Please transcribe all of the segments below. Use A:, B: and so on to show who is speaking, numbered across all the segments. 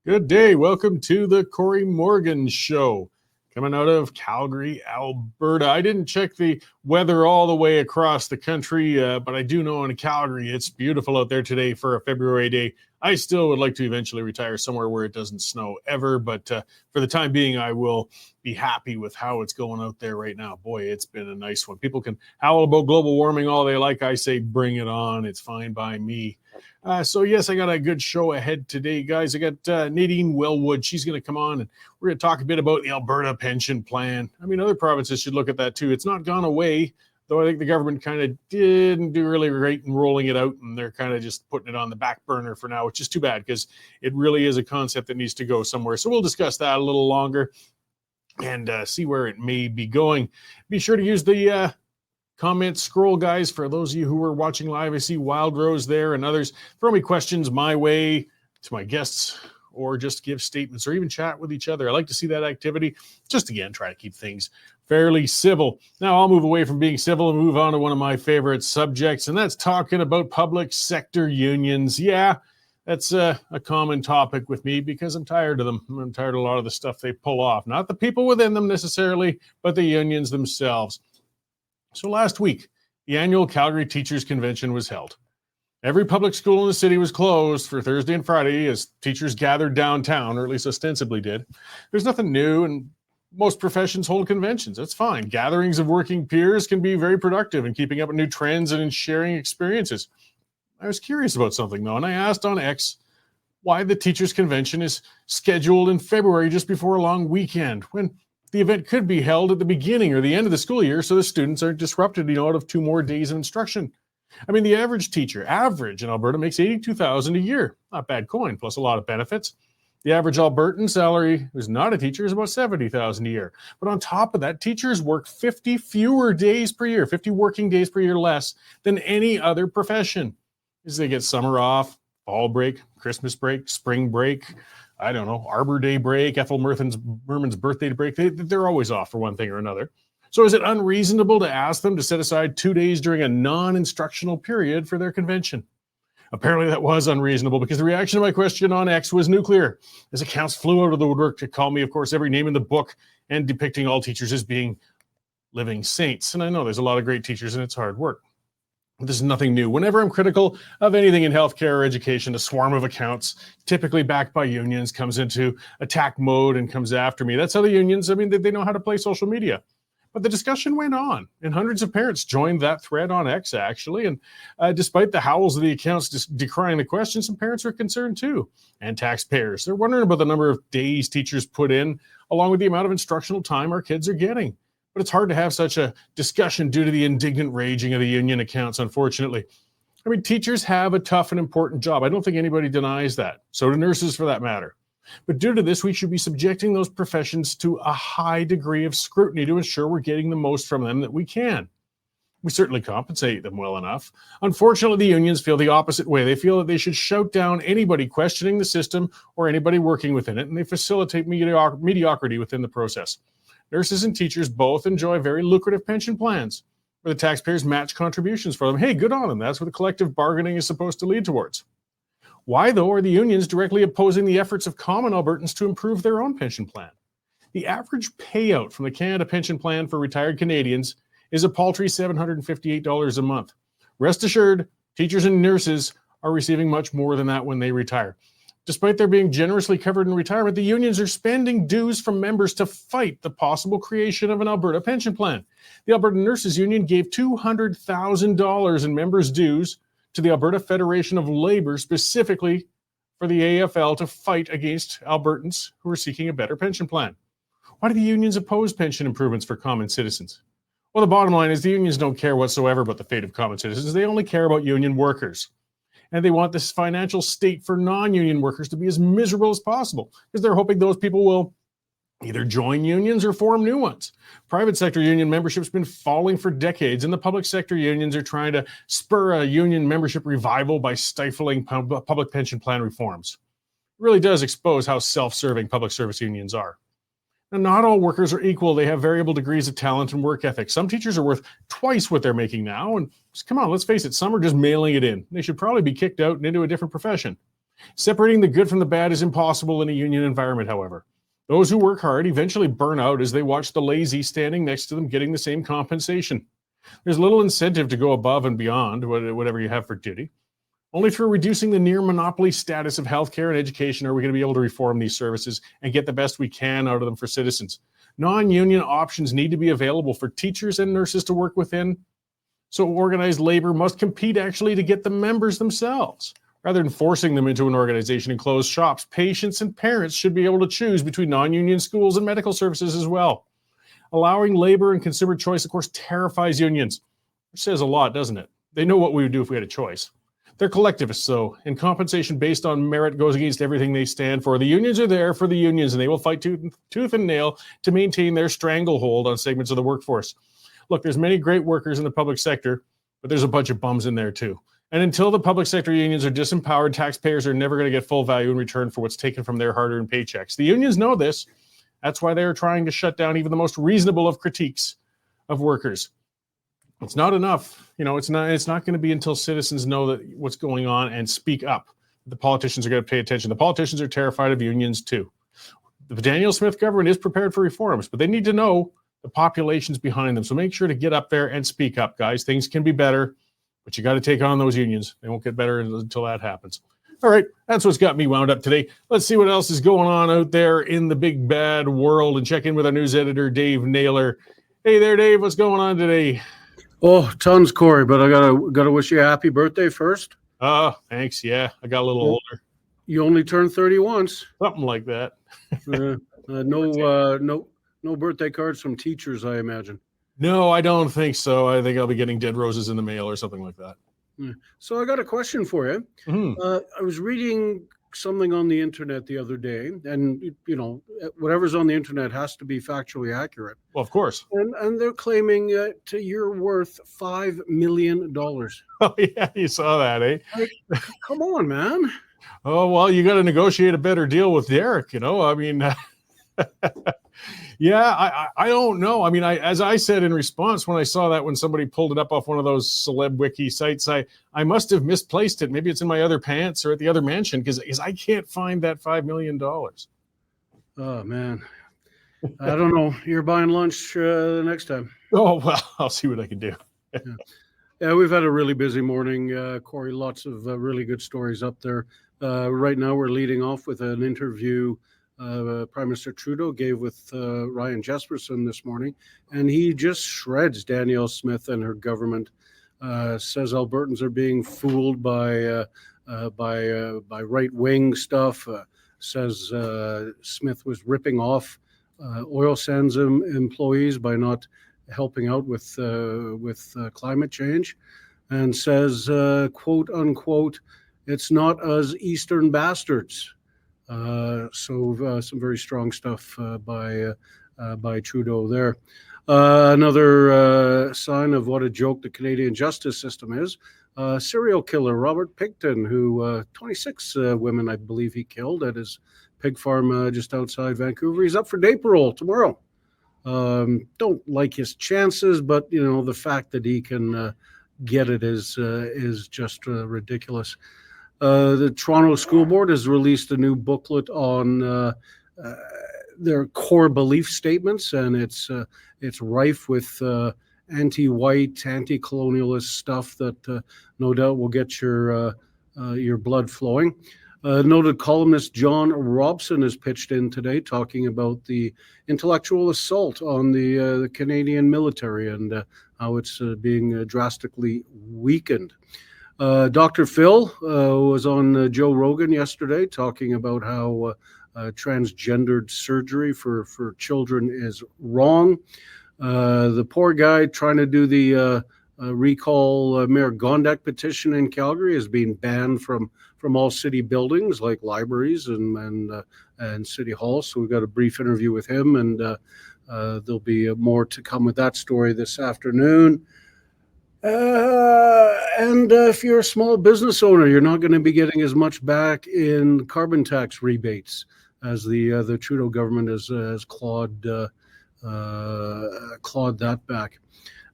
A: Good day. Welcome to the Corey Morgan Show. Coming out of Calgary, Alberta. I didn't check the weather all the way across the country, but I do know in Calgary it's beautiful out there today for a February day. I still would like to eventually retire somewhere where it doesn't snow ever, but for the time being, I will be happy with how it's going out there right now. Boy, it's been a nice one. People can howl about global warming all they like. I say bring it on. It's fine by me. So yes, I got a good show ahead today, guys. I got Nadine Wellwood. She's going to come on and we're going to talk a bit about the Alberta pension plan. I mean, other provinces should look at that too. It's not gone away, though I think the government kind of didn't do really great in rolling it out, and they're kind of just putting it on the back burner for now, which is too bad because it really is a concept that needs to go somewhere. So we'll discuss that a little longer and see where it may be going. Be sure to use the comment scroll, guys. For those of you who are watching live, I see Wild Rose there and others. Throw me questions my way to my guests, or just give statements, or even chat with each other. I like to see that activity. Just again, try to keep things fairly civil. Now I'll move away from being civil and move on to one of my favorite subjects, and that's talking about public sector unions. Yeah, that's a common topic with me because I'm tired of them. I'm tired of a lot of the stuff they pull off. Not the people within them necessarily, but the unions themselves. So last week, the annual Calgary Teachers Convention was held. Every public school in the city was closed for Thursday and Friday as teachers gathered downtown, or at least ostensibly did. There's nothing new, and most professions hold conventions. That's fine. Gatherings of working peers can be very productive in keeping up with new trends and in sharing experiences. I was curious about something, though, and I asked on X why the Teachers Convention is scheduled in February just before a long weekend, when the event could be held at the beginning or the end of the school year so the students aren't disrupted, out of 2 more days of instruction. I mean, the average teacher, in Alberta, makes $82,000 a year. Not bad coin, plus a lot of benefits. The average Albertan salary, who's not a teacher, is about $70,000 a year. But on top of that, teachers work 50 fewer days per year, 50 working days per year less than any other profession. As they get summer off, fall break, Christmas break, spring break, I don't know, Arbor Day break, Ethel Merman's birthday break. They're always off for one thing or another. So is it unreasonable to ask them to set aside 2 days during a non-instructional period for their convention? Apparently that was unreasonable because the reaction to my question on X was nuclear, as accounts flew out of the woodwork to call me, of course, every name in the book and depicting all teachers as being living saints. And I know there's a lot of great teachers and it's hard work. This is nothing new. Whenever I'm critical of anything in healthcare or education, a swarm of accounts, typically backed by unions, comes into attack mode and comes after me. That's how the unions, they know how to play social media. But the discussion went on, and hundreds of parents joined that thread on X, actually. And despite the howls of the accounts decrying the question, some parents are concerned too, and taxpayers. They're wondering about the number of days teachers put in, along with the amount of instructional time our kids are getting. But it's hard to have such a discussion due to the indignant raging of the union accounts, unfortunately. I mean, teachers have a tough and important job. I don't think anybody denies that. So do nurses, for that matter. But due to this, we should be subjecting those professions to a high degree of scrutiny to ensure we're getting the most from them that we can. We certainly compensate them well enough. Unfortunately, the unions feel the opposite way. They feel that they should shout down anybody questioning the system or anybody working within it, and they facilitate mediocrity within the process. Nurses and teachers both enjoy very lucrative pension plans where the taxpayers match contributions for them. Hey, good on them. That's what the collective bargaining is supposed to lead towards. Why, though, are the unions directly opposing the efforts of common Albertans to improve their own pension plan? The average payout from the Canada Pension Plan for retired Canadians is a paltry $758 a month. Rest assured, teachers and nurses are receiving much more than that when they retire. Despite their being generously covered in retirement, the unions are spending dues from members to fight the possible creation of an Alberta pension plan. The Alberta Nurses Union gave $200,000 in members' dues to the Alberta Federation of Labour, specifically for the AFL, to fight against Albertans who are seeking a better pension plan. Why do the unions oppose pension improvements for common citizens? Well, the bottom line is the unions don't care whatsoever about the fate of common citizens. They only care about union workers. And they want this financial state for non-union workers to be as miserable as possible because they're hoping those people will either join unions or form new ones. Private sector union membership's been falling for decades, and the public sector unions are trying to spur a union membership revival by stifling public pension plan reforms. It really does expose how self-serving public service unions are. Now, not all workers are equal. They have variable degrees of talent and work ethic. Some teachers are worth twice what they're making now. And come on, let's face it, some are just mailing it in. They should probably be kicked out and into a different profession. Separating the good from the bad is impossible in a union environment, however. Those who work hard eventually burn out as they watch the lazy standing next to them getting the same compensation. There's little incentive to go above and beyond whatever you have for duty. Only through reducing the near monopoly status of healthcare and education are we going to be able to reform these services and get the best we can out of them for citizens. Non-union options need to be available for teachers and nurses to work within. So organized labor must compete actually to get the members themselves. Rather than forcing them into an organization and closed shops, patients and parents should be able to choose between non-union schools and medical services as well. Allowing labor and consumer choice, of course, terrifies unions. It says a lot, doesn't it? They know what we would do if we had a choice. They're collectivists, though, and compensation based on merit goes against everything they stand for. The unions are there for the unions, and they will fight tooth and nail to maintain their stranglehold on segments of the workforce. Look, there's many great workers in the public sector, but there's a bunch of bums in there, too. And until the public sector unions are disempowered, taxpayers are never going to get full value in return for what's taken from their hard-earned paychecks. The unions know this. That's why they're trying to shut down even the most reasonable of critiques of workers. It's not enough. It's not going to be until citizens know that what's going on and speak up. The politicians are going to pay attention. The politicians are terrified of unions too. The Daniel Smith government is prepared for reforms, but they need to know the population's behind them. So make sure to get up there and speak up, guys. Things can be better, but you got to take on those unions. They won't get better until that happens. All right, that's what's got me wound up today. Let's see what else is going on out there in the big bad world and check in with our news editor, Dave Naylor. Hey there, Dave. What's going on today?
B: Oh, tons, Corey, but I gotta wish you a happy birthday first.
A: Oh, thanks. Yeah, I got a little older.
B: You only turned 30 once.
A: Something like that.
B: No birthday cards from teachers, I imagine.
A: No, I don't think so. I think I'll be getting dead roses in the mail or something like that.
B: So I got a question for you. I was reading something on the internet the other day, and whatever's on the internet has to be factually accurate.
A: Well, of course.
B: And they're claiming you're worth $5 million.
A: Oh yeah, you saw that, eh?
B: Like, come on, man.
A: Oh well, you got to negotiate a better deal with Derek. I mean, yeah, I don't know. I mean, as I said in response when I saw that, when somebody pulled it up off one of those celeb wiki sites, I must have misplaced it. Maybe it's in my other pants or at the other mansion because I can't find that $5 million.
B: Oh man, I don't know. You're buying lunch the next time.
A: Oh well, I'll see what I can do.
B: Yeah, we've had a really busy morning, Corey. Lots of really good stories up there. Right now, we're leading off with an interview Prime Minister Trudeau gave with Ryan Jesperson this morning, and he just shreds Danielle Smith and her government. Says Albertans are being fooled by right-wing stuff. Says Smith was ripping off oil sands employees by not helping out with climate change, and says, quote unquote, "It's not us Eastern bastards." So some very strong stuff by Trudeau there. Another sign of what a joke the Canadian justice system is. Serial killer Robert Picton, who 26 women, I believe, he killed at his pig farm just outside Vancouver. He's up for day parole tomorrow. Don't like his chances, but the fact that he can get it is just ridiculous. The Toronto School Board has released a new booklet on their core belief statements, and it's rife with anti-white, anti-colonialist stuff that no doubt will get your blood flowing. Noted columnist John Robson has pitched in today talking about the intellectual assault on the Canadian military and how it's being drastically weakened. Dr. Phil was on Joe Rogan yesterday talking about how transgendered surgery for children is wrong. The poor guy trying to do the recall Mayor Gondek petition in Calgary is being banned from all city buildings like libraries and city halls. So we've got a brief interview with him, and there'll be more to come with that story this afternoon. And if you're a small business owner, you're not going to be getting as much back in carbon tax rebates as the Trudeau government has clawed that back.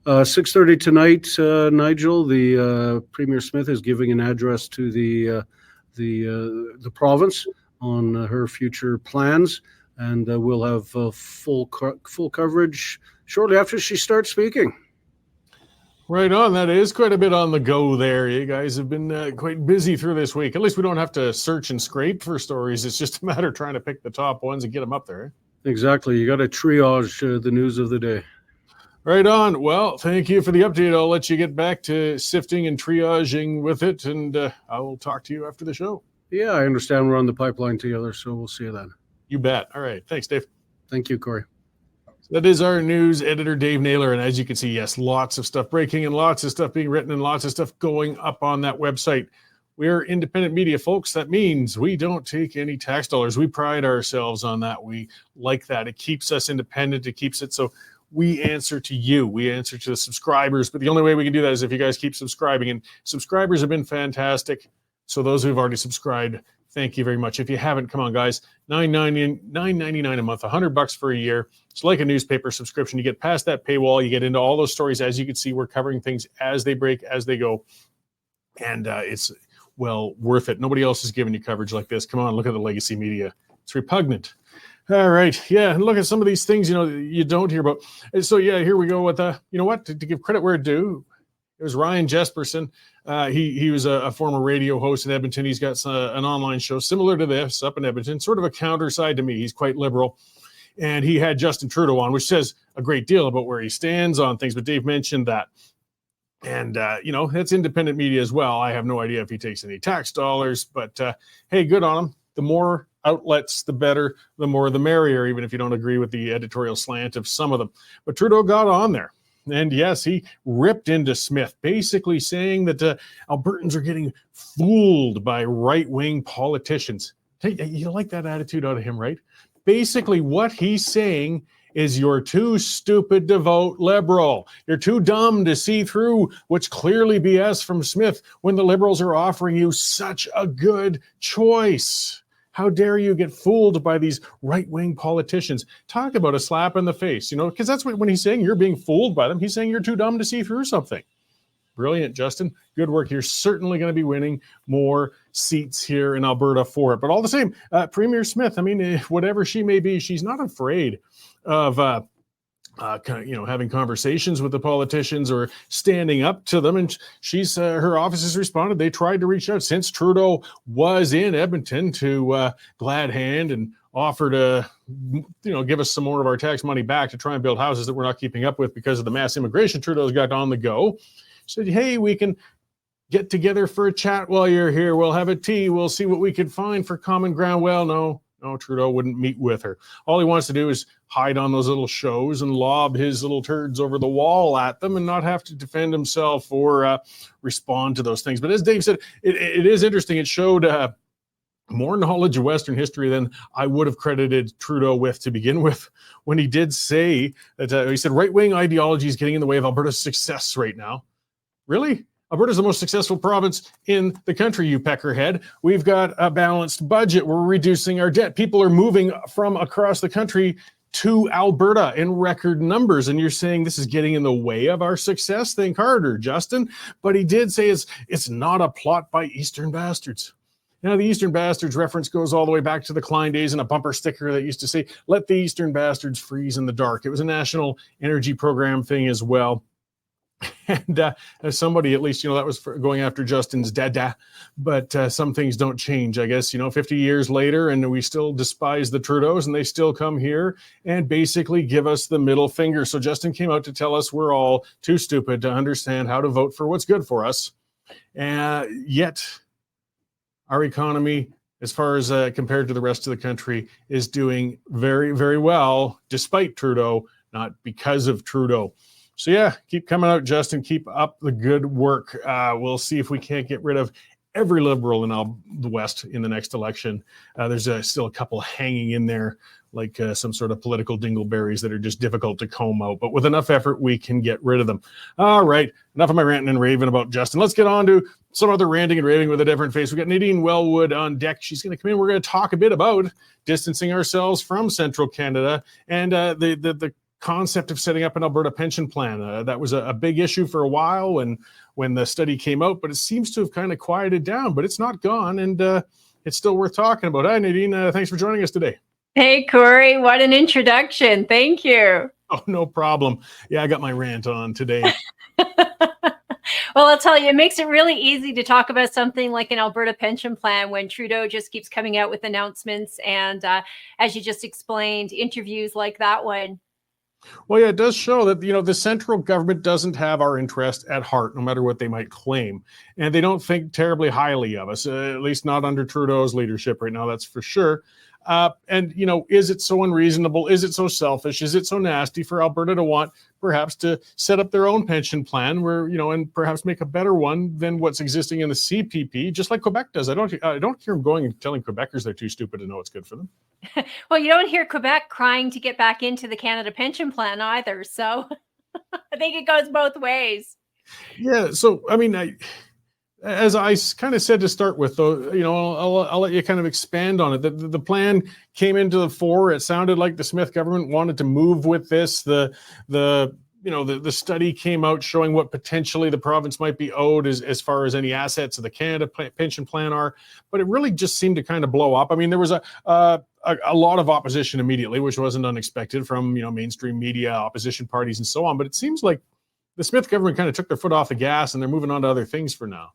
B: 6:30 tonight, Nigel, the Premier Smith is giving an address to the the province on her future plans, and we'll have full coverage shortly after she starts speaking.
A: Right on. That is quite a bit on the go there. You guys have been quite busy through this week. At least we don't have to search and scrape for stories. It's just a matter of trying to pick the top ones and get them up there.
B: Exactly. You got to triage the news of the day.
A: Right on. Well, thank you for the update. I'll let you get back to sifting and triaging with it, and I will talk to you after the show.
B: Yeah, I understand we're on the pipeline together, so we'll see you then.
A: You bet. All right. Thanks, Dave.
B: Thank you, Corey.
A: That is our news editor, Dave Naylor. And as you can see, yes, lots of stuff breaking and lots of stuff being written and lots of stuff going up on that website. We're independent media, folks. That means we don't take any tax dollars. We pride ourselves on that. We like that. It keeps us independent. It keeps it so we answer to you. We answer to the subscribers. But the only way we can do that is if you guys keep subscribing. And subscribers have been fantastic. So those who've already subscribed, thank you very much. If you haven't, come on, guys. $9.99 a month, $100 for a year. It's like a newspaper subscription. You get past that paywall. You get into all those stories. As you can see, we're covering things as they break, as they go. And it's, well, worth it. Nobody else is giving you coverage like this. Come on, look at the legacy media. It's repugnant. All right. Yeah, and look at some of these things, you don't hear about. And so, yeah, here we go with, you know what, to give credit where it's due. It was Ryan Jesperson. He was a former radio host in Edmonton. He's got an online show similar to this up in Edmonton, sort of a counter side to me. He's quite liberal. And he had Justin Trudeau on, which says a great deal about where he stands on things. But Dave mentioned that. And, that's independent media as well. I have no idea if he takes any tax dollars. But, hey, good on him. The more outlets, the better. The more, the merrier, even if you don't agree with the editorial slant of some of them. But Trudeau got on there. And yes, he ripped into Smith, basically saying that Albertans are getting fooled by right-wing politicians. Hey, you like that attitude out of him, right? Basically, what he's saying is you're too stupid to vote Liberal. You're too dumb to see through what's clearly BS from Smith when the Liberals are offering you such a good choice. How dare you get fooled by these right-wing politicians? Talk about a slap in the face, because that's when he's saying you're being fooled by them. He's saying you're too dumb to see through something. Brilliant, Justin. Good work. You're certainly going to be winning more seats here in Alberta for it. But all the same, Premier Smith, whatever she may be, she's not afraid of having conversations with the politicians or standing up to them. And she's her office has responded. They tried to reach out since Trudeau was in Edmonton to glad hand and offer to give us some more of our tax money back to try and build houses that we're not keeping up with because of the mass immigration Trudeau's got on the go. Said, hey, we can get together for a chat while you're here. We'll have a tea. We'll see what we could find for common ground. Well, no, Trudeau wouldn't meet with her. All he wants to do is hide on those little shows and lob his little turds over the wall at them and not have to defend himself or respond to those things. But as Dave said, it is interesting. It showed more knowledge of Western history than I would have credited Trudeau with to begin with, when he did say that he said right-wing ideology is getting in the way of Alberta's success right now. Really? Alberta's the most successful province in the country, you peckerhead. We've got a balanced budget. We're reducing our debt. People are moving from across the country to Alberta in record numbers. And you're saying this is getting in the way of our success? Think harder, Justin. But he did say it's not a plot by Eastern bastards. The Eastern Bastards reference goes all the way back to the Klein days and a bumper sticker that used to say, let the Eastern Bastards freeze in the dark. It was a national energy program thing as well. And as somebody, at least, that was going after Justin's dada. But some things don't change, I guess, 50 years later, and we still despise the Trudeaus, and they still come here and basically give us the middle finger. So Justin came out to tell us we're all too stupid to understand how to vote for what's good for us. Yet our economy, as far as compared to the rest of the country, is doing very, very well, despite Trudeau, not because of Trudeau. So yeah, keep coming out, Justin. Keep up the good work. We'll see if we can't get rid of every Liberal in the West in the next election. There's still a couple hanging in there, like some sort of political dingleberries that are just difficult to comb out. But with enough effort, we can get rid of them. All right, enough of my ranting and raving about Justin. Let's get on to some other ranting and raving with a different face. We've got Nadine Wellwood on deck. She's going to come in. We're going to talk a bit about distancing ourselves from central Canada and the concept of setting up an Alberta pension plan. That was a big issue for a while when the study came out, but it seems to have kind of quieted down, but it's not gone, and it's still worth talking about. Hi, Nadine. Thanks for joining us today.
C: Hey, Corey. What an introduction. Thank you.
A: Oh, no problem. Yeah, I got my rant on today.
C: Well, I'll tell you, it makes it really easy to talk about something like an Alberta pension plan when Trudeau just keeps coming out with announcements and, as you just explained, interviews like that one.
A: Well, yeah, it does show that, the central government doesn't have our interest at heart, no matter what they might claim. And they don't think terribly highly of us, at least not under Trudeau's leadership right now, that's for sure. And is it so unreasonable? Is it so selfish? Is it so nasty for Alberta to want perhaps to set up their own pension plan where, and perhaps make a better one than what's existing in the CPP, just like Quebec does? I don't hear them going and telling Quebecers they're too stupid to know what's good for them.
C: Well, you don't hear Quebec crying to get back into the Canada pension plan either. So I think it goes both ways.
A: Yeah. So, as I kind of said to start with, though, I'll let you kind of expand on it. The plan came into the fore. It sounded like the Smith government wanted to move with this. The study came out showing what potentially the province might be owed as far as any assets of the Canada pension plan are. But it really just seemed to kind of blow up. I mean, there was a lot of opposition immediately, which wasn't unexpected from mainstream media, opposition parties, and so on. But it seems like the Smith government kind of took their foot off the gas and they're moving on to other things for now.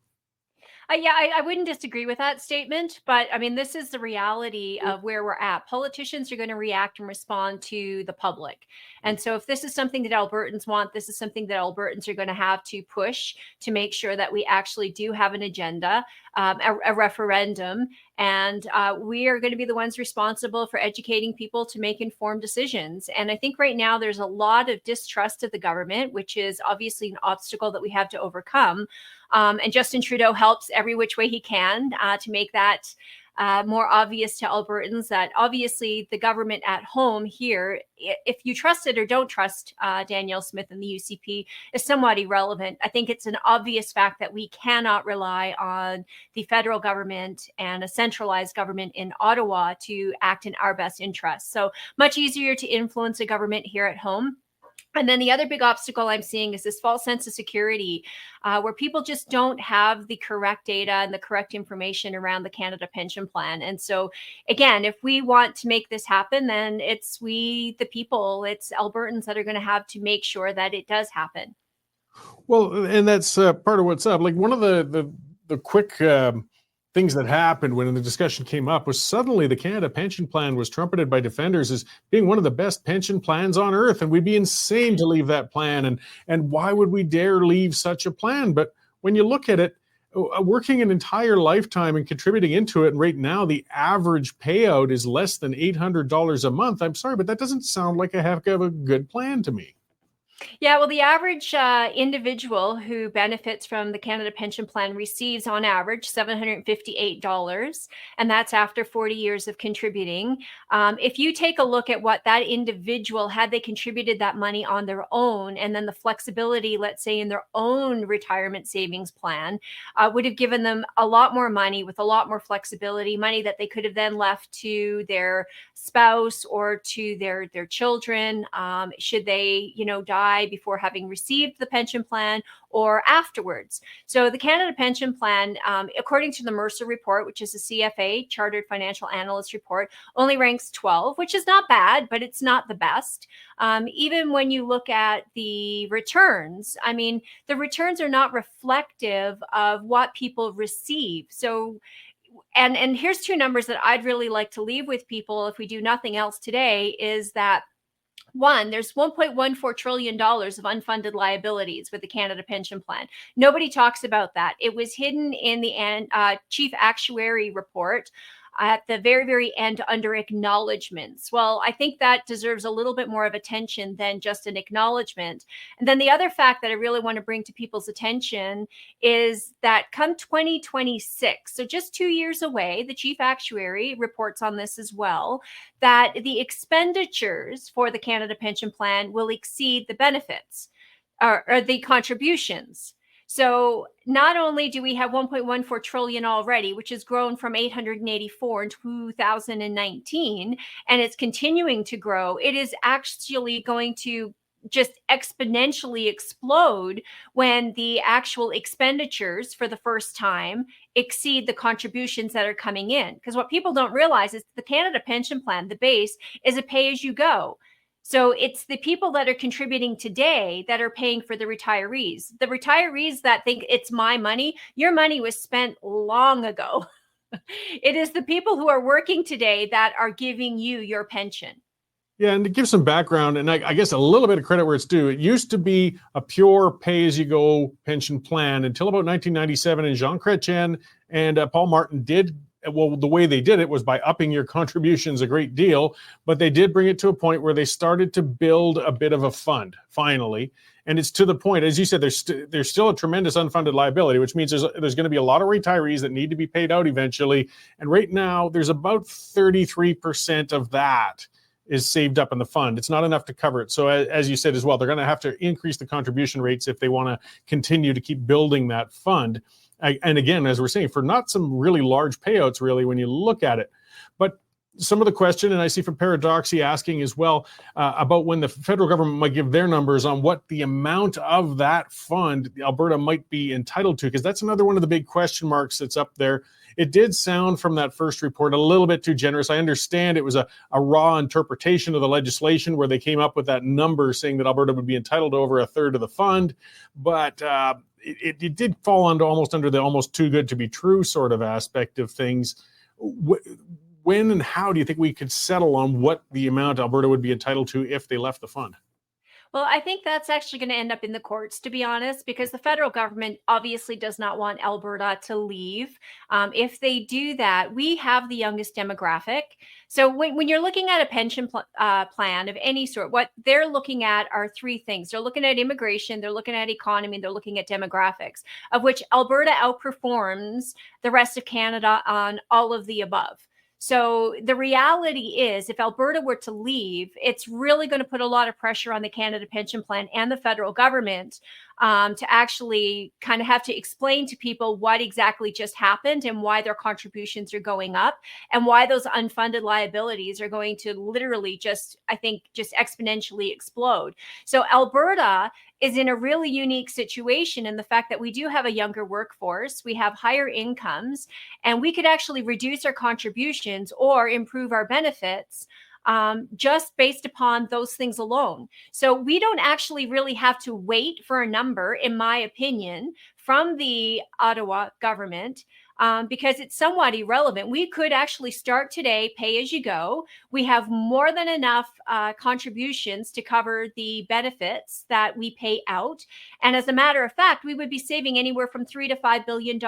C: Yeah, I wouldn't disagree with that statement, but I mean, this is the reality of where we're at. Politicians are going to react and respond to the public. And so if this is something that Albertans want, this is something that Albertans are going to have to push to make sure that we actually do have an agenda, a referendum, and we are going to be the ones responsible for educating people to make informed decisions. And I think right now there's a lot of distrust of the government, which is obviously an obstacle that we have to overcome. And Justin Trudeau helps every which way he can to make that more obvious to Albertans that obviously the government at home here, if you trust it or don't trust Danielle Smith and the UCP, is somewhat irrelevant. I think it's an obvious fact that we cannot rely on the federal government and a centralized government in Ottawa to act in our best interests. So much easier to influence a government here at home. And then the other big obstacle I'm seeing is this false sense of security, where people just don't have the correct data and the correct information around the Canada pension plan. And so, again, if we want to make this happen, then it's we, the people, it's Albertans that are going to have to make sure that it does happen.
A: Well, and that's part of what's up. Like one of the quick things that happened when the discussion came up was suddenly the Canada pension plan was trumpeted by defenders as being one of the best pension plans on earth. And we'd be insane to leave that plan. And why would we dare leave such a plan? But when you look at it, working an entire lifetime and contributing into it, and right now the average payout is less than $800 a month. I'm sorry, but that doesn't sound like a heck of a good plan to me.
C: Yeah, well, the average individual who benefits from the Canada pension plan receives on average $758, and that's after 40 years of contributing. If you take a look at what that individual, had they contributed that money on their own, and then the flexibility, let's say in their own retirement savings plan, would have given them a lot more money with a lot more flexibility, money that they could have then left to their spouse or to their children, should they, die before having received the pension plan or afterwards. So the Canada pension plan, according to the Mercer report, which is a CFA, Chartered Financial Analyst report, only ranks 12, which is not bad, but it's not the best. Even when you look at the returns, I mean, the returns are not reflective of what people receive. So and here's two numbers that I'd really like to leave with people if we do nothing else today, is that one, there's $1.14 trillion of unfunded liabilities with the Canada pension plan. Nobody talks about that. It was hidden in the chief actuary report at the very, very end under acknowledgements. Well, I think that deserves a little bit more of attention than just an acknowledgement. And then the other fact that I really want to bring to people's attention is that come 2026, so just 2 years away, the chief actuary reports on this as well, that the expenditures for the Canada pension plan will exceed the benefits or the contributions. So not only do we have 1.14 trillion already, which has grown from 884 in 2019, and it's continuing to grow, it is actually going to just exponentially explode when the actual expenditures for the first time exceed the contributions that are coming in. Because what people don't realize is the Canada Pension Plan, the base, is a pay-as-you-go. So it's the people that are contributing today that are paying for the retirees. The retirees that think it's my money, your money was spent long ago. It is the people who are working today that are giving you your pension.
A: Yeah, and to give some background, and I guess a little bit of credit where it's due, it used to be a pure pay-as-you-go pension plan until about 1997, and Jean Chrétien and Paul Martin did, well, the way they did it was by upping your contributions a great deal, but they did bring it to a point where they started to build a bit of a fund, finally. And it's to the point, as you said, there's still a tremendous unfunded liability, which means there's going to be a lot of retirees that need to be paid out eventually. And right now, there's about 33% of that is saved up in the fund. It's not enough to cover it. So as you said as well, they're going to have to increase the contribution rates if they want to continue to keep building that fund. And again, as we're saying, for not some really large payouts, really, when you look at it. But some of the question, and I see from Paradoxy asking as well, about when the federal government might give their numbers on what the amount of that fund Alberta might be entitled to, because that's another one of the big question marks that's up there. It did sound from that first report a little bit too generous. I understand it was a raw interpretation of the legislation where they came up with that number saying that Alberta would be entitled to over a third of the fund, but it did fall under the almost too good to be true sort of aspect of things. When and how do you think we could settle on what the amount Alberta would be entitled to if they left the fund?
C: Well, I think that's actually going to end up in the courts, to be honest, because the federal government obviously does not want Alberta to leave. If they do that, we have the youngest demographic. So when you're looking at a pension plan of any sort, what they're looking at are three things. They're looking at immigration, they're looking at economy, they're looking at demographics, of which Alberta outperforms the rest of Canada on all of the above. So the reality is, if Alberta were to leave, it's really going to put a lot of pressure on the Canada Pension Plan and the federal government to actually kind of have to explain to people what exactly just happened and why their contributions are going up and why those unfunded liabilities are going to literally just exponentially explode. So Alberta is in a really unique situation in the fact that we do have a younger workforce, we have higher incomes, and we could actually reduce our contributions or improve our benefits just based upon those things alone. So we don't actually really have to wait for a number, in my opinion, from the Ottawa government. Because it's somewhat irrelevant. We could actually start today, pay as you go. We have more than enough contributions to cover the benefits that we pay out. And as a matter of fact, we would be saving anywhere from $3 to $5 billion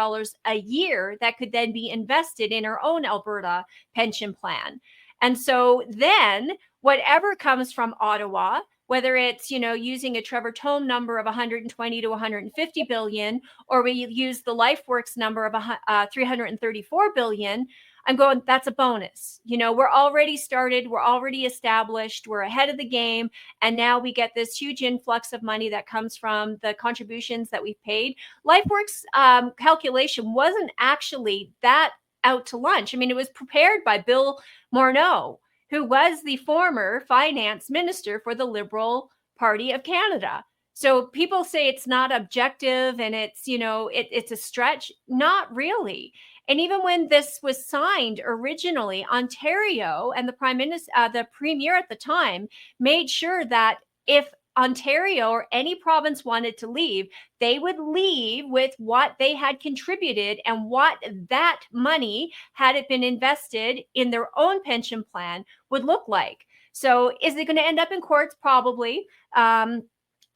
C: a year that could then be invested in our own Alberta pension plan. And so then whatever comes from Ottawa, whether it's, using a Trevor Tome number of 120 to 150 billion, or we use the LifeWorks number of 334 billion, I'm going, that's a bonus. We're already started, we're already established, we're ahead of the game. And now we get this huge influx of money that comes from the contributions that we've paid. LifeWorks calculation wasn't actually that out to lunch. I mean, it was prepared by Bill Morneau, who was the former finance minister for the Liberal Party of Canada. So people say it's not objective and it's, it's a stretch. Not really. And even when this was signed originally, Ontario and the premier at the time made sure that if Ontario or any province wanted to leave, they would leave with what they had contributed and what that money, had it been invested in their own pension plan, would look like. So is it going to end up in courts? Probably.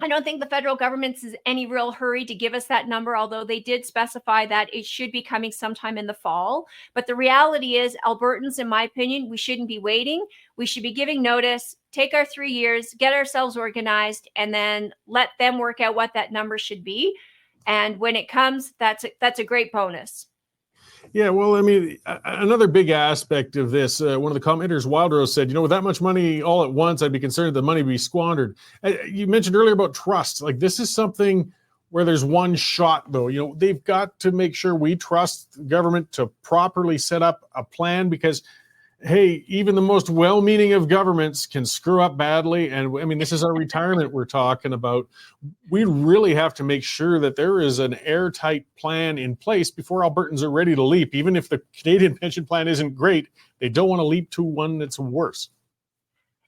C: I don't think the federal government's in any real hurry to give us that number, although they did specify that it should be coming sometime in the fall. But the reality is, Albertans, in my opinion, we shouldn't be waiting. We should be giving notice, take our 3 years, get ourselves organized, and then let them work out what that number should be. And when it comes, that's a great bonus.
A: Yeah, well, I mean, another big aspect of this, one of the commenters, Wildrose, said, with that much money all at once, I'd be concerned the money be squandered. You mentioned earlier about trust. Like, this is something where there's one shot, though. They've got to make sure we trust government to properly set up a plan, because hey, even the most well-meaning of governments can screw up badly. And I mean, this is our retirement we're talking about. We really have to make sure that there is an airtight plan in place before Albertans are ready to leap. Even if the Canadian pension plan isn't great, they don't want to leap to one that's worse.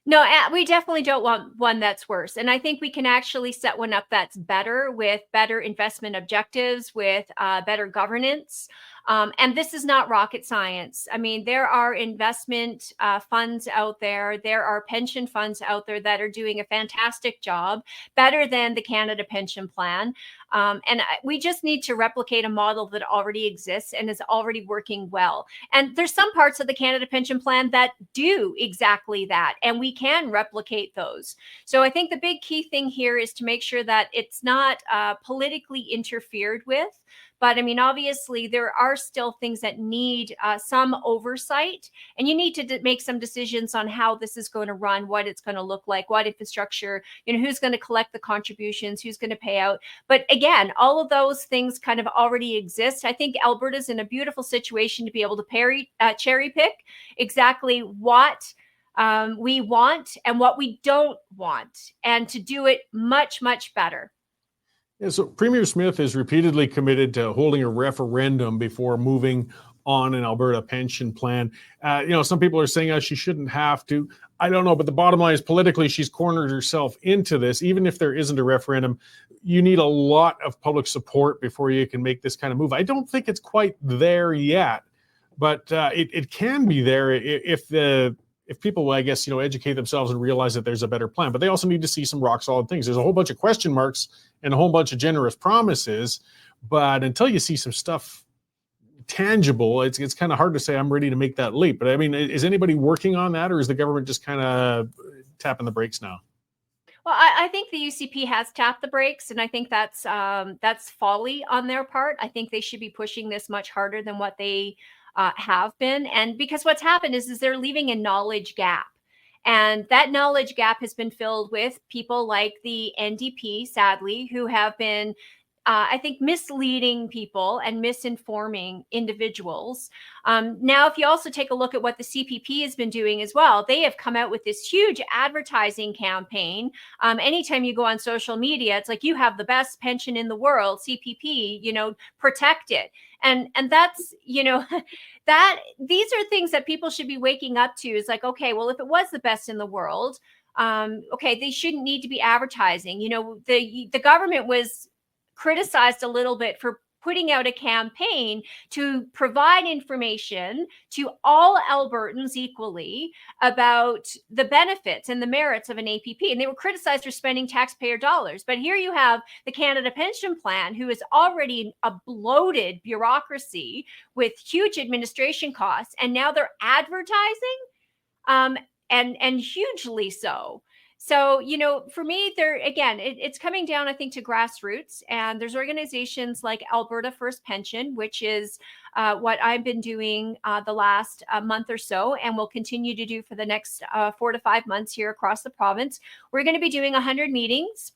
C: No, we definitely don't want one that's worse. And I think we can actually set one up that's better, with better investment objectives, with better governance. And this is not rocket science. I mean, there are investment funds out there. There are pension funds out there that are doing a fantastic job, better than the Canada Pension Plan. And we just need to replicate a model that already exists and is already working well. And there's some parts of the Canada Pension Plan that do exactly that, and we can replicate those. So I think the big key thing here is to make sure that it's not politically interfered with. But I mean, obviously, there are still things that need some oversight, and you need to make some decisions on how this is going to run, what it's going to look like, what infrastructure, who's going to collect the contributions, who's going to pay out. But again, all of those things kind of already exist. I think Alberta's in a beautiful situation to be able to cherry pick exactly what we want and what we don't want, and to do it much, much better.
A: Yeah, so Premier Smith is repeatedly committed to holding a referendum before moving on an Alberta pension plan. Some people are saying she shouldn't have to. I don't know, but the bottom line is, politically, she's cornered herself into this. Even if there isn't a referendum, you need a lot of public support before you can make this kind of move. I don't think it's quite there yet, but it can be there if people, I guess, educate themselves and realize that there's a better plan. But they also need to see some rock solid things. There's a whole bunch of question marks and a whole bunch of generous promises, but until you see some stuff tangible, it's kind of hard to say I'm ready to make that leap. But I mean, is anybody working on that, or is the government just kind of tapping the brakes now?
C: Well, I think the UCP has tapped the brakes, and I think that's folly on their part. I think they should be pushing this much harder than what they have been. And because what's happened is they're leaving a knowledge gap. And that knowledge gap has been filled with people like the NDP, sadly, who have been, I think, misleading people and misinforming individuals. Now, if you also take a look at what the CPP has been doing as well, they have come out with this huge advertising campaign. Anytime you go on social media, it's like, you have the best pension in the world, CPP, protect it. And that's, that these are things that people should be waking up to. Is like, okay, well, if it was the best in the world, okay, they shouldn't need to be advertising. The government was criticized a little bit for putting out a campaign to provide information to all Albertans equally about the benefits and the merits of an APP. And they were criticized for spending taxpayer dollars. But here you have the Canada Pension Plan, who is already a bloated bureaucracy with huge administration costs. And now they're advertising, and hugely so. So, for me, it's coming down, I think, to grassroots. And there's organizations like Alberta First Pension, which is what I've been doing the last month or so, and will continue to do for the next 4 to 5 months here across the province. We're going to be doing 100 meetings.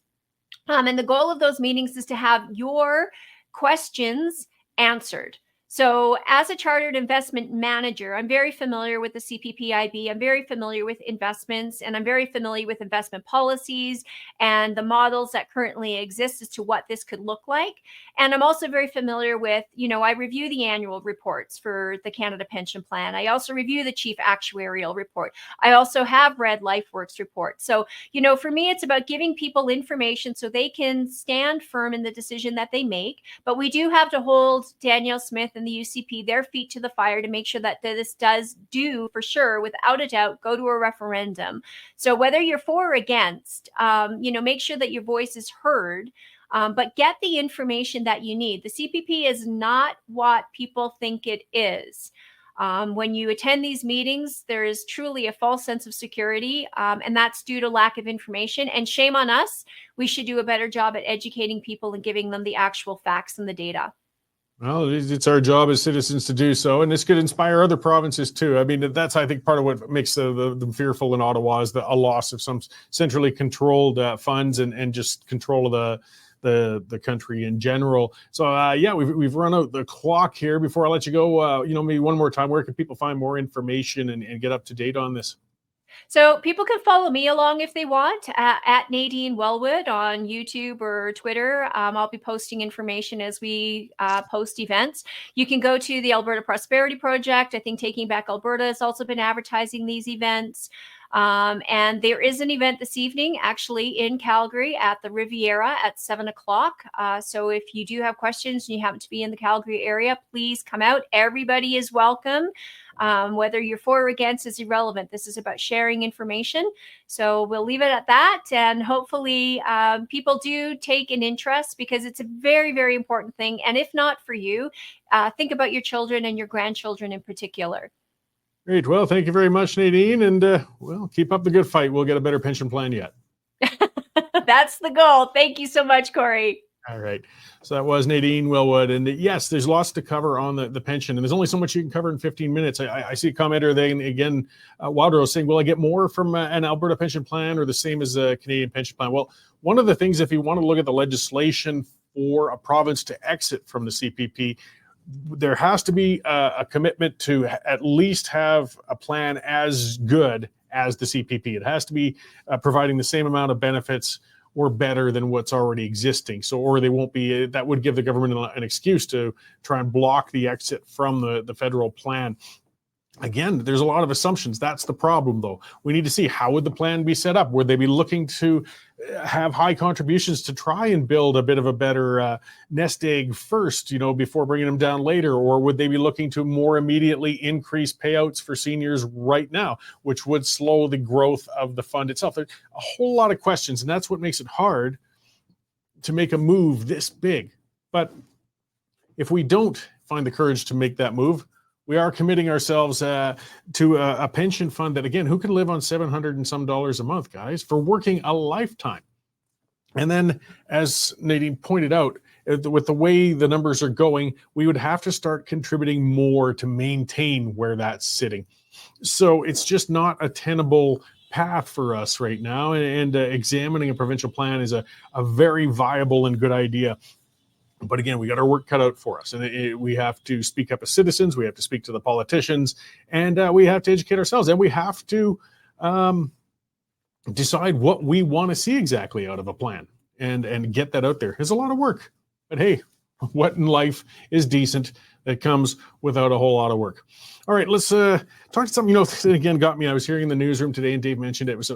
C: And the goal of those meetings is to have your questions answered. So as a chartered investment manager, I'm very familiar with the CPPIB. I'm very familiar with investments, and I'm very familiar with investment policies and the models that currently exist as to what this could look like. And I'm also very familiar with, I review the annual reports for the Canada Pension Plan. I also review the chief actuarial report. I also have read LifeWorks reports. So, for me, it's about giving people information so they can stand firm in the decision that they make. But we do have to hold Danielle Smith and the UCP their feet to the fire to make sure that this does for sure, without a doubt, go to a referendum. So whether you're for or against, make sure that your voice is heard, but get the information that you need. The CPP is not what people think it is. When you attend these meetings, there is truly a false sense of security, and that's due to lack of information. And shame on us. We should do a better job at educating people and giving them the actual facts and the data.
A: Well, it's our job as citizens to do so, and this could inspire other provinces too. I mean, that's, I think, part of what makes them fearful in Ottawa is a loss of some centrally controlled funds and just control of the country in general. So we've run out the clock here. Before I let you go, maybe one more time, where can people find more information and get up to date on this?
C: So people can follow me along if they want at Nadine Wellwood on YouTube or Twitter. I'll be posting information as we post events. You can go to the Alberta Prosperity Project. I think Taking Back Alberta has also been advertising these events. And there is an event this evening, actually in Calgary at the Riviera at 7:00. So if you do have questions and you happen to be in the Calgary area, please come out. Everybody is welcome. Whether you're for or against is irrelevant. This is about sharing information. So we'll leave it at that. And hopefully people do take an interest, because it's a very, very important thing. And if not for you, think about your children and your grandchildren in particular.
A: Great. Well, thank you very much, Nadine. And keep up the good fight. We'll get a better pension plan yet.
C: That's the goal. Thank you so much, Corey.
A: All right. So that was Nadine Wellwood. And yes, there's lots to cover on the pension. And there's only so much you can cover in 15 minutes. I see a commenter then again, Wildrose saying, will I get more from an Alberta pension plan or the same as a Canadian pension plan? Well, one of the things, if you want to look at the legislation for a province to exit from the CPP, there has to be a commitment to at least have a plan as good as the CPP. It has to be providing the same amount of benefits or better than what's already existing. So, or they won't be, that would give the government an excuse to try and block the exit from the federal plan. Again, there's a lot of assumptions. That's the problem, though. We need to see, how would the plan be set up? Would they be looking to have high contributions to try and build a bit of a better nest egg first, before bringing them down later? Or would they be looking to more immediately increase payouts for seniors right now, which would slow the growth of the fund itself? There's a whole lot of questions, and that's what makes it hard to make a move this big. But if we don't find the courage to make that move, we are committing ourselves to a pension fund that, again, who can live on $700 and some a month, guys, for working a lifetime? And then, as Nadine pointed out, with the way the numbers are going, we would have to start contributing more to maintain where that's sitting. So it's just not a tenable path for us right now. And examining a provincial plan is a very viable and good idea. But again, we got our work cut out for us, and we have to speak up as citizens. We have to speak to the politicians, and we have to educate ourselves, and we have to decide what we want to see exactly out of a plan, and get that out there. It's a lot of work, but hey, what in life is decent that comes without a whole lot of work? All right, let's talk to something, that again got me. I was hearing in the newsroom today, and Dave mentioned it was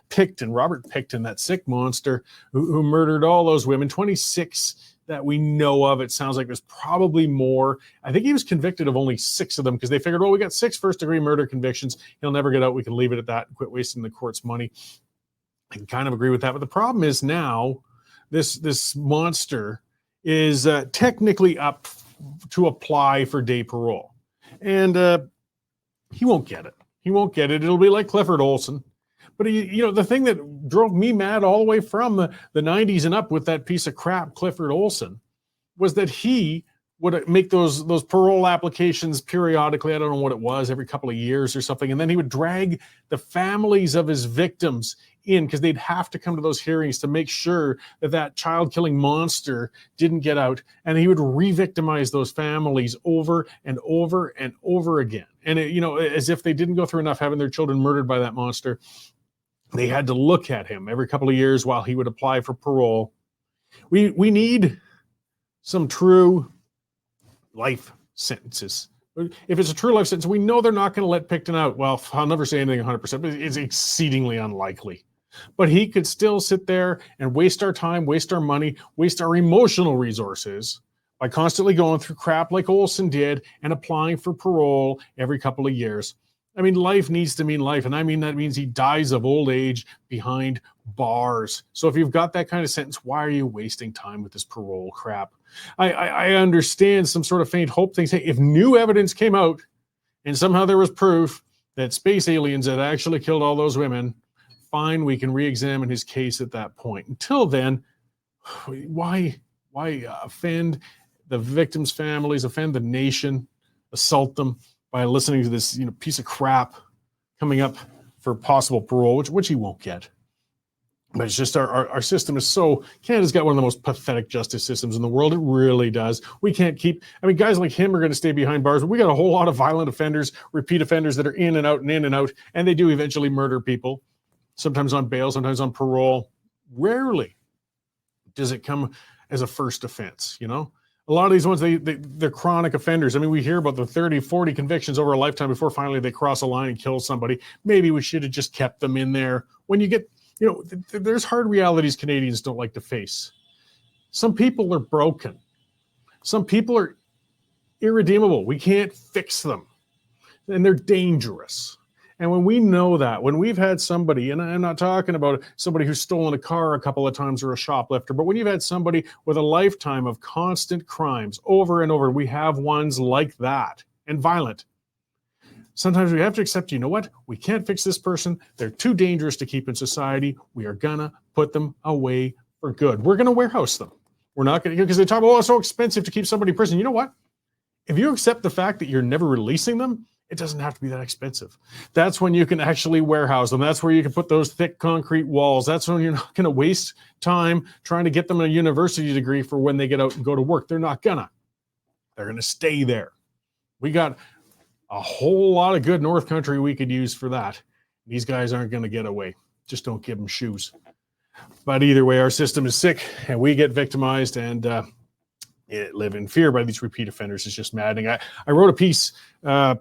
A: Pickton, Robert Pickton, that sick monster who murdered all those women, 26 that we know of. It sounds like there's probably more. I think he was convicted of only 6 of them, because they figured, well, we got 6 first-degree murder convictions. He'll never get out. We can leave it at that and quit wasting the court's money. I can kind of agree with that. But the problem is now this monster is technically up to apply for day parole. And he won't get it. He won't get it. It'll be like Clifford Olson. But, the thing that drove me mad all the way from the 90s and up with that piece of crap, Clifford Olson, was that he would make those parole applications periodically. I don't know what it was, every couple of years or something. And then he would drag the families of his victims in, because they'd have to come to those hearings to make sure that child-killing monster didn't get out. And he would re-victimize those families over and over and over again. And, as if they didn't go through enough having their children murdered by that monster, they had to look at him every couple of years while he would apply for parole. We need some true life sentences. If it's a true life sentence, we know they're not going to let Pickton out. Well, I'll never say anything 100%, but it's exceedingly unlikely. But he could still sit there and waste our time, waste our money, waste our emotional resources by constantly going through crap like Olson did and applying for parole every couple of years. I mean, life needs to mean life. And I mean, that means he dies of old age behind bars. So if you've got that kind of sentence, why are you wasting time with this parole crap? I understand some sort of faint hope things. Hey, if new evidence came out and somehow there was proof that space aliens had actually killed all those women, fine, we can re-examine his case at that point. Until then, why offend the victims' families, offend the nation, assault them by listening to this piece of crap coming up for possible parole, which he won't get. But it's just our system is so, Canada's got one of the most pathetic justice systems in the world. It really does. We can't keep, I mean, guys like him are going to stay behind bars, but we got a whole lot of violent offenders, repeat offenders that are in and out and in and out, and they do eventually murder people, sometimes on bail, sometimes on parole. Rarely does it come as a first offense, you know? A lot of these ones, they're chronic offenders. I mean, we hear about the 30, 40 convictions over a lifetime before finally they cross a line and kill somebody. Maybe we should have just kept them in there. When you get, you know, there's hard realities Canadians don't like to face. Some people are broken. Some people are irredeemable. We can't fix them. And they're dangerous. And when we know that, when we've had somebody, and I'm not talking about somebody who's stolen a car a couple of times or a shoplifter, but when you've had somebody with a lifetime of constant crimes over and over, we have ones like that and violent. Sometimes we have to accept, you know what? We can't fix this person. They're too dangerous to keep in society. We are going to put them away for good. We're going to warehouse them. We're not going to, because they talk about, oh, it's so expensive to keep somebody in prison. You know what? If you accept the fact that you're never releasing them, it doesn't have to be that expensive. That's when you can actually warehouse them. That's where you can put those thick concrete walls. That's when you're not going to waste time trying to get them a university degree for when they get out and go to work. They're not gonna. They're going to stay there. We got a whole lot of good North Country we could use for that. These guys aren't going to get away. Just don't give them shoes. But either way, our system is sick and we get victimized and live in fear by these repeat offenders. It's just maddening. I wrote a piece a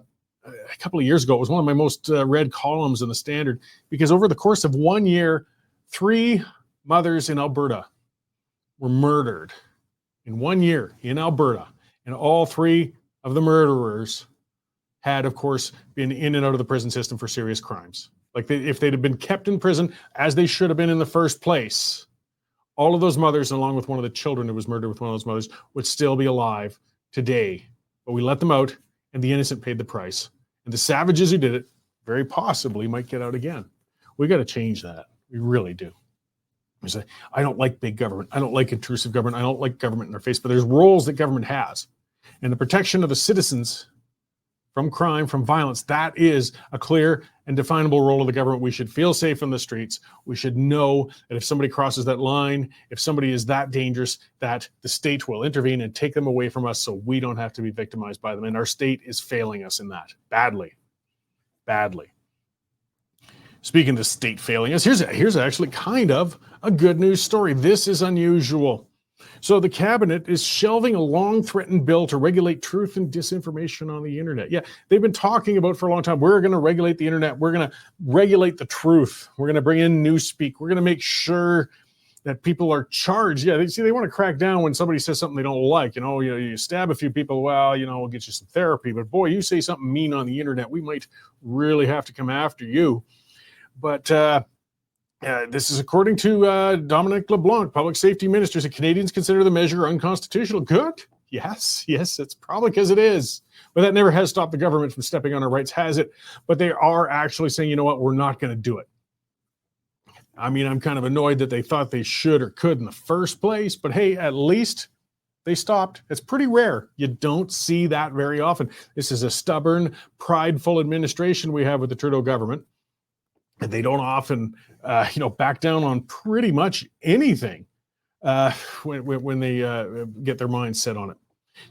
A: couple of years ago. It was one of my most read columns in the Standard because over the course of 1 year, 3 mothers in Alberta were murdered in 1 year in Alberta. And all 3 of the murderers had, of course, been in and out of the prison system for serious crimes. Like if they'd have been kept in prison as they should have been in the first place, all of those mothers, along with one of the children who was murdered with one of those mothers, would still be alive today. But we let them out and the innocent paid the price. And the savages who did it very possibly might get out again. We got to change that. We really do. We say, I don't like big government. I don't like intrusive government. I don't like government in our face, but there's roles that government has. And the protection of the citizens from crime, from violence, that is a clear and definable role of the government. We should feel safe in the streets. We should know that if somebody crosses that line, if somebody is that dangerous, that the state will intervene and take them away from us so we don't have to be victimized by them. And our state is failing us in that badly, badly. Speaking of state failing us, here's actually kind of a good news story. This is unusual. So the cabinet is shelving a long-threatened bill to regulate truth and disinformation on the internet. Yeah, they've been talking about for a long time, we're going to regulate the internet. We're going to regulate the truth. We're going to bring in newspeak. We're going to make sure that people are charged. Yeah, they want to crack down when somebody says something they don't like. You stab a few people, well, we'll get you some therapy. But boy, you say something mean on the internet, we might really have to come after you. But this is according to Dominic LeBlanc, public safety minister. So Canadians consider the measure unconstitutional. Good. Yes, it's probably because it is. But that never has stopped the government from stepping on our rights, has it? But they are actually saying, you know what, we're not going to do it. I mean, I'm kind of annoyed that they thought they should or could in the first place. But hey, at least they stopped. It's pretty rare. You don't see that very often. This is a stubborn, prideful administration we have with the Trudeau government. And they don't often, back down on pretty much anything when they get their minds set on it.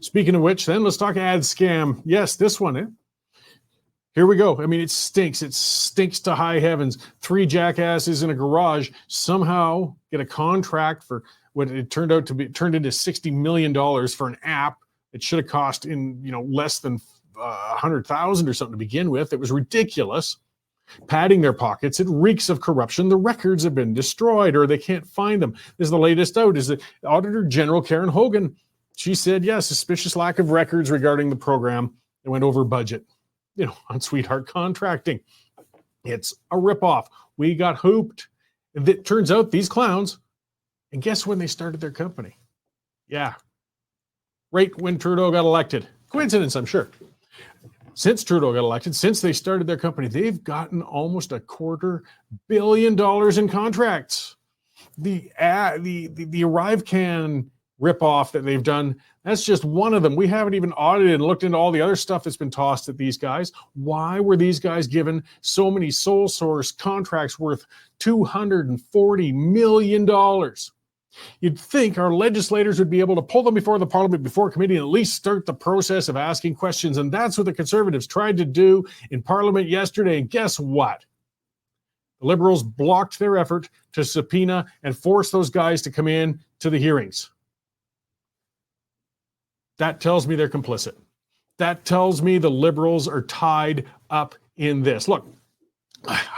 A: Speaking of which, then let's talk ad scam. Yes, this one. Here we go. I mean, it stinks. It stinks to high heavens. 3 jackasses in a garage somehow get a contract for what it turned into $60 million for an app. It should have cost less than $100,000 or something to begin with. It was ridiculous. Padding their pockets. It reeks of corruption. The records have been destroyed or they can't find them. This is the latest out. Is the Auditor General Karen Hogan. She said, suspicious lack of records regarding the program. It went over budget, on sweetheart contracting. It's a ripoff. We got hooped. It turns out these clowns, and guess when they started their company? Yeah. Right when Trudeau got elected. Coincidence, I'm sure. Since Trudeau got elected, since they started their company, they've gotten almost $250 million in contracts. The ArriveCan ripoff that they've done. That's just one of them. We haven't even audited and looked into all the other stuff that's been tossed at these guys. Why were these guys given so many sole source contracts worth $240 million? You'd think our legislators would be able to pull them before the parliament, before committee, and at least start the process of asking questions. And that's what the Conservatives tried to do in parliament yesterday. And guess what? The Liberals blocked their effort to subpoena and force those guys to come in to the hearings. That tells me they're complicit. That tells me the Liberals are tied up in this. Look,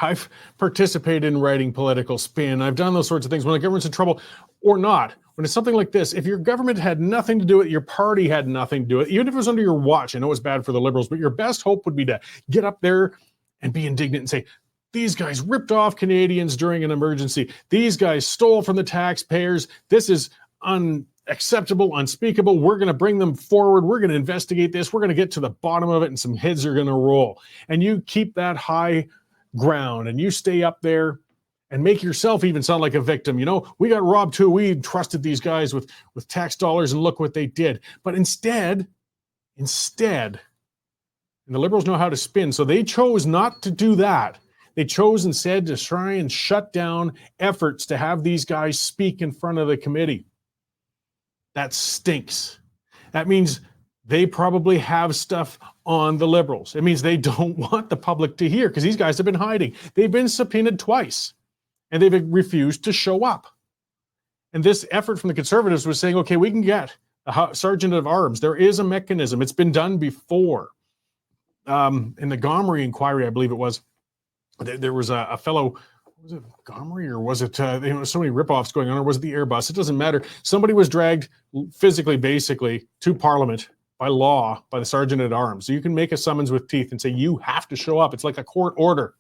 A: I've participated in writing political spin. I've done those sorts of things when the government's in trouble or not. When it's something like this, if your government had nothing to do with it, your party had nothing to do with it, even if it was under your watch, I know it's bad for the Liberals, but your best hope would be to get up there and be indignant and say, these guys ripped off Canadians during an emergency. These guys stole from the taxpayers. This is unacceptable, unspeakable. We're going to bring them forward. We're going to investigate this. We're going to get to the bottom of it, and some heads are going to roll. And you keep that high ground and you stay up there and make yourself even sound like a victim. You know, we got robbed too. We trusted these guys with tax dollars, and look what they did. But instead, and the Liberals know how to spin, so they chose not to do that. They chose instead to try and shut down efforts to have these guys speak in front of the committee. That stinks. That means they probably have stuff on the Liberals. It means they don't want the public to hear, because these guys have been hiding. They've been subpoenaed twice, and they've refused to show up. And this effort from the Conservatives was saying, okay, we can get a sergeant of arms. There is a mechanism. It's been done before. In the Gomery inquiry, I believe it was, there was a fellow, was it Gomery, or was it, there was so many ripoffs going on, or was it the Airbus? It doesn't matter. Somebody was dragged physically, basically, to Parliament by law, by the sergeant at arms. So you can make a summons with teeth and say, you have to show up. It's like a court order.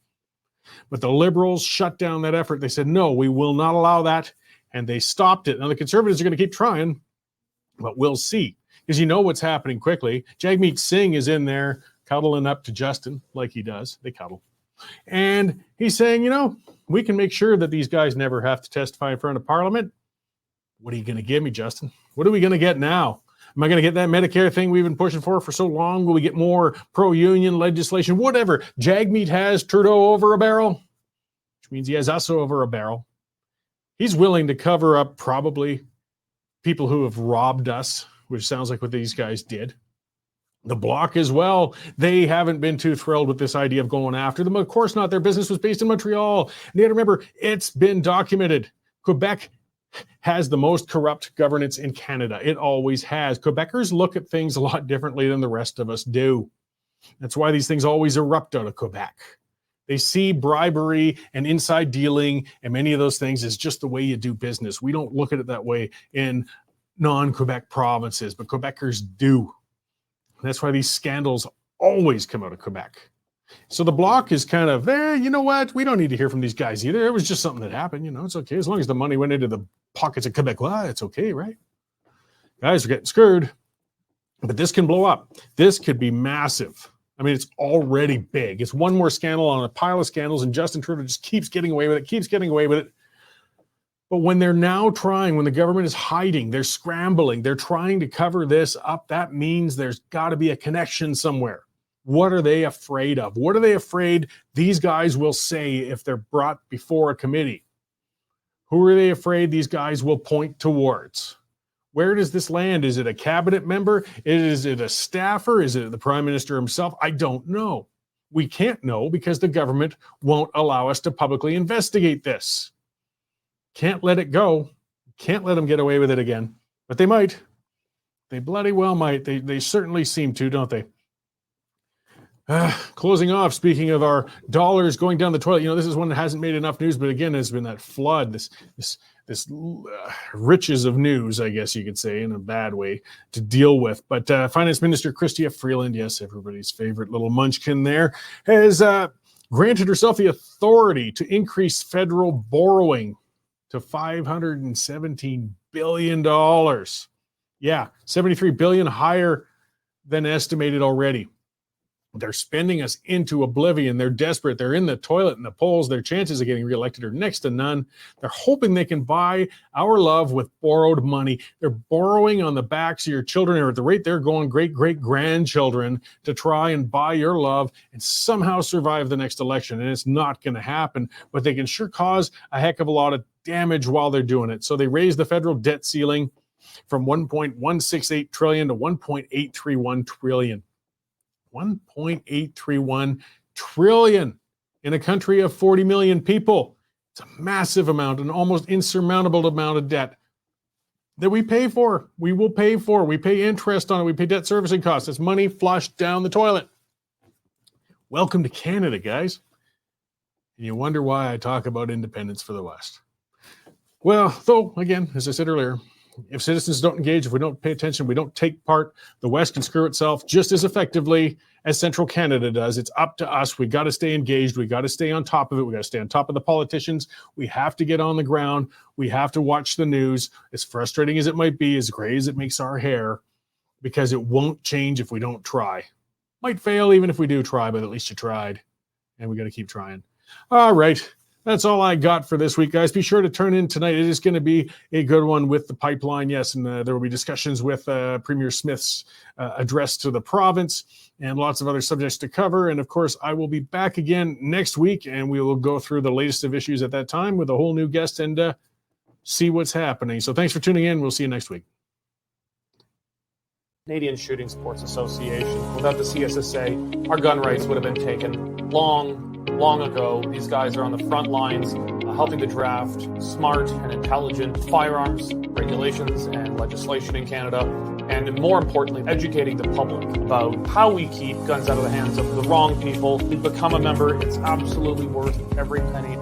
A: But the Liberals shut down that effort. They said, no, we will not allow that. And they stopped it. Now the Conservatives are going to keep trying, but we'll see. Because you know what's happening quickly. Jagmeet Singh is in there cuddling up to Justin like he does. They cuddle. And he's saying, you know, we can make sure that these guys never have to testify in front of Parliament. What are you going to give me, Justin? What are we going to get now? Am I going to get that Medicare thing we've been pushing for so long? Will we get more pro-union legislation? Whatever. Jagmeet has Trudeau over a barrel, which means he has us over a barrel. He's willing to cover up probably people who have robbed us, which sounds like what these guys did. The Bloc as well. They haven't been too thrilled with this idea of going after them. Of course not. Their business was based in Montreal. And you got to remember, it's been documented. Quebec has the most corrupt governance in Canada. It always has. Quebecers look at things a lot differently than the rest of us do. That's why these things always erupt out of Quebec. They see bribery and inside dealing and many of those things as just the way you do business. We don't look at it that way in non-Quebec provinces, but Quebecers do. That's why these scandals always come out of Quebec. So the Bloc is kind of, you know what? We don't need to hear from these guys either. It was just something that happened. You know, it's okay. As long as the money went into the pockets of Quebecois, it's okay, right? Guys are getting screwed. But this can blow up. This could be massive. I mean, it's already big. It's one more scandal on a pile of scandals, and Justin Trudeau just keeps getting away with it, But when they're now trying, when the government is hiding, they're scrambling, they're trying to cover this up, that means there's got to be a connection somewhere. What are they afraid of? What are they afraid these guys will say if they're brought before a committee? Who are they afraid these guys will point towards? Where does this land? Is it a cabinet member? Is it a staffer? Is it the prime minister himself? I don't know. We can't know because the government won't allow us to publicly investigate this. Can't let it go. Can't let them get away with it again. But they might. They bloody well might. They certainly seem to, don't they? Closing off, speaking of our dollars going down the toilet, you know, this is one that hasn't made enough news, but again, it's been that flood, this riches of news, I guess you could say, in a bad way to deal with. But Finance Minister Chrystia Freeland, yes, everybody's favorite little munchkin there, has granted herself the authority to increase federal borrowing to $517 billion. Yeah, $73 billion higher than estimated already. They're spending us into oblivion. They're desperate. They're in the toilet in the polls. Their chances of getting reelected are next to none. They're hoping they can buy our love with borrowed money. They're borrowing on the backs of your children, or at the rate they're going, great-great-grandchildren, to try and buy your love and somehow survive the next election. And it's not going to happen, but they can sure cause a heck of a lot of damage while they're doing it. So they raised the federal debt ceiling from $1.168 trillion to $1.831 trillion. $1.831 trillion in a country of 40 million people. It's a massive amount, an almost insurmountable amount of debt that we pay for. We will pay for. We pay interest on it. We pay debt servicing costs. It's money flushed down the toilet. Welcome to Canada, guys. And you wonder why I talk about independence for the West. Well, though, again, as I said earlier, if citizens don't engage, if we don't pay attention, we don't take part, the West can screw itself just as effectively as Central Canada does. It's up to us. We got to stay engaged. We got to stay on top of it. We got to stay on top of the politicians. We have to get on the ground. We have to watch the news. As frustrating as it might be, as gray as it makes our hair, because it won't change if we don't try. Might fail even if we do try, but at least you tried. And we got to keep trying. All right. That's all I got for this week, guys. Be sure to turn in tonight. It is going to be a good one with the pipeline, yes, and there will be discussions with Premier Smith's address to the province and lots of other subjects to cover. And, of course, I will be back again next week, and we will go through the latest of issues at that time with a whole new guest and see what's happening. So thanks for tuning in. We'll see you next week.
D: Canadian Shooting Sports Association. Without the CSSA, our gun rights would have been taken long ago. These guys are on the front lines helping to draft smart and intelligent firearms regulations and legislation in Canada, and more importantly, educating the public about how we keep guns out of the hands of the wrong people. To become a member, it's absolutely worth every penny.